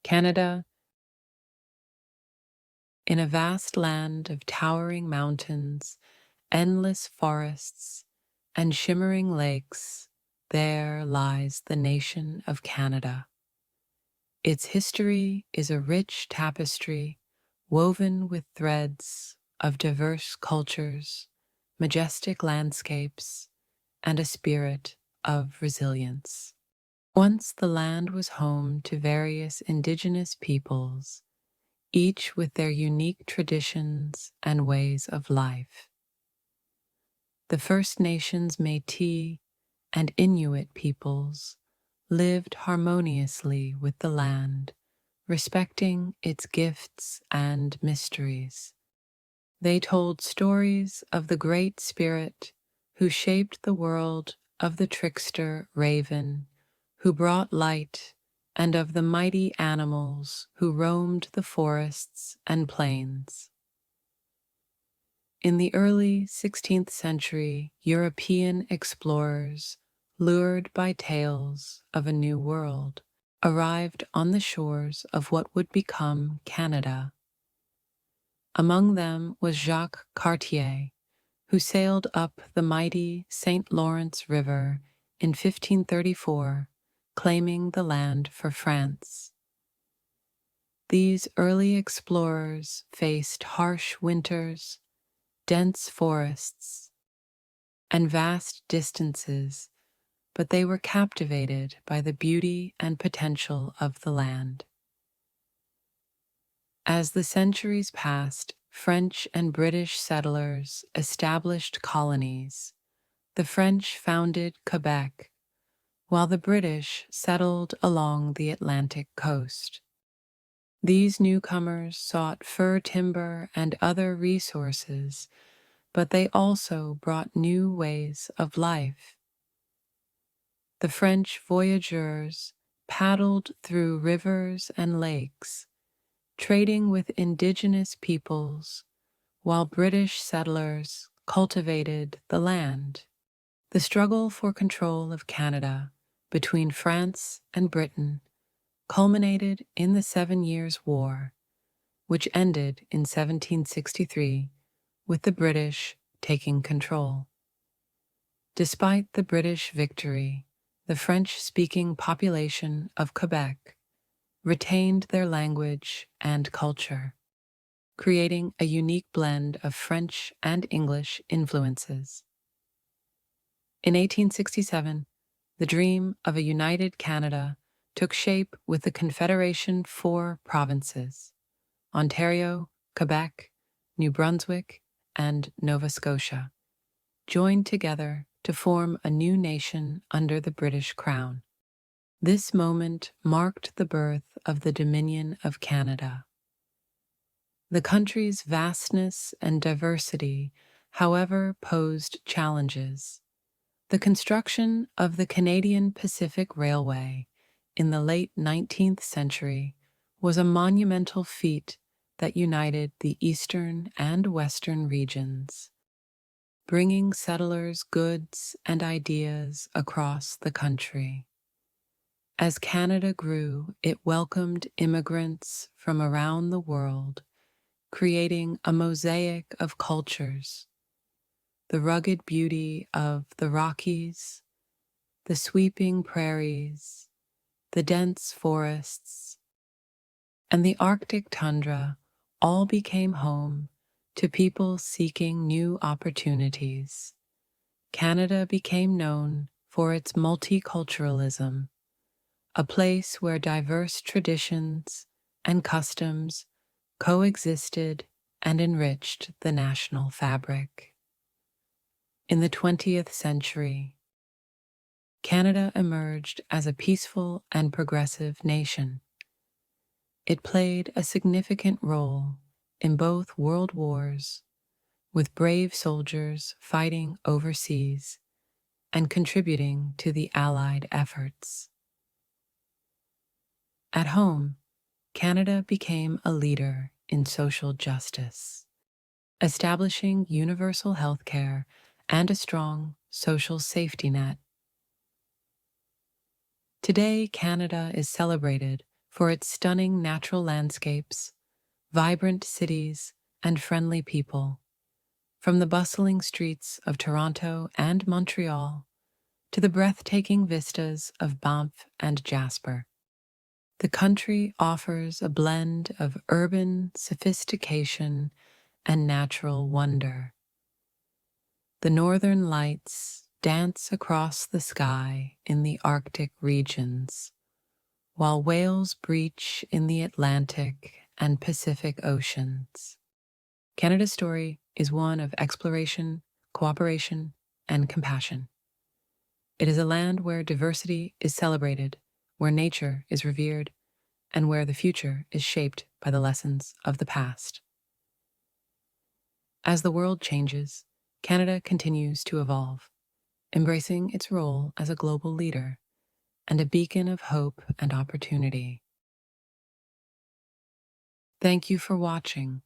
Canada, in a vast land of towering mountains, endless forests, and shimmering lakes, there lies the nation of Canada. Its history is a rich tapestry woven with threads of diverse cultures, majestic landscapes, and a spirit of resilience. Once the land was home to various indigenous peoples, each with their unique traditions and ways of life. The First Nations Métis and Inuit peoples lived harmoniously with the land, respecting its gifts and mysteries. They told stories of the Great Spirit who shaped the world, of the trickster raven who brought light, and of the mighty animals who roamed the forests and plains. In the early 16th century, European explorers, lured by tales of a new world, arrived on the shores of what would become Canada. Among them was Jacques Cartier, who sailed up the mighty St. Lawrence River in 1534, claiming the land for France. These early explorers faced harsh winters, dense forests, and vast distances, but they were captivated by the beauty and potential of the land. As the centuries passed, French and British settlers established colonies. The French founded Quebec, while the British settled along the Atlantic coast. These newcomers sought fur timber and other resources, but they also brought new ways of life. The French voyageurs paddled through rivers and lakes, trading with indigenous peoples, while British settlers cultivated the land. The struggle for control of Canada between France and Britain culminated in the 7 Years' War, which ended in 1763 with the British taking control. Despite the British victory, the French-speaking population of Quebec retained their language and culture, creating a unique blend of French and English influences. In 1867, the dream of a united Canada took shape with the Confederation 4 provinces: Ontario, Quebec, New Brunswick, and Nova Scotia, joined together to form a new nation under the British Crown. This moment marked the birth of the Dominion of Canada. The country's vastness and diversity, however, posed challenges. The construction of the Canadian Pacific Railway in the late 19th century was a monumental feat that united the eastern and western regions, bringing settlers' goods and ideas across the country. As Canada grew, it welcomed immigrants from around the world, creating a mosaic of cultures. The rugged beauty of the Rockies, the sweeping prairies, the dense forests, and the Arctic tundra all became home to people seeking new opportunities. Canada became known for its multiculturalism, a place where diverse traditions and customs coexisted and enriched the national fabric. In the 20th century, Canada emerged as a peaceful and progressive nation. It played a significant role in both world wars, with brave soldiers fighting overseas and contributing to the Allied efforts. At home, Canada became a leader in social justice, establishing universal health care and a strong social safety net. Today, Canada is celebrated for its stunning natural landscapes, vibrant cities, and friendly people. From the bustling streets of Toronto and Montreal to the breathtaking vistas of Banff and Jasper, the country offers a blend of urban sophistication and natural wonder. The northern lights dance across the sky in the Arctic regions, while whales breach in the Atlantic and Pacific Oceans. Canada's story is one of exploration, cooperation, and compassion. It is a land where diversity is celebrated, where nature is revered, and where the future is shaped by the lessons of the past. As the world changes, Canada continues to evolve, embracing its role as a global leader and a beacon of hope and opportunity. Thank you for watching.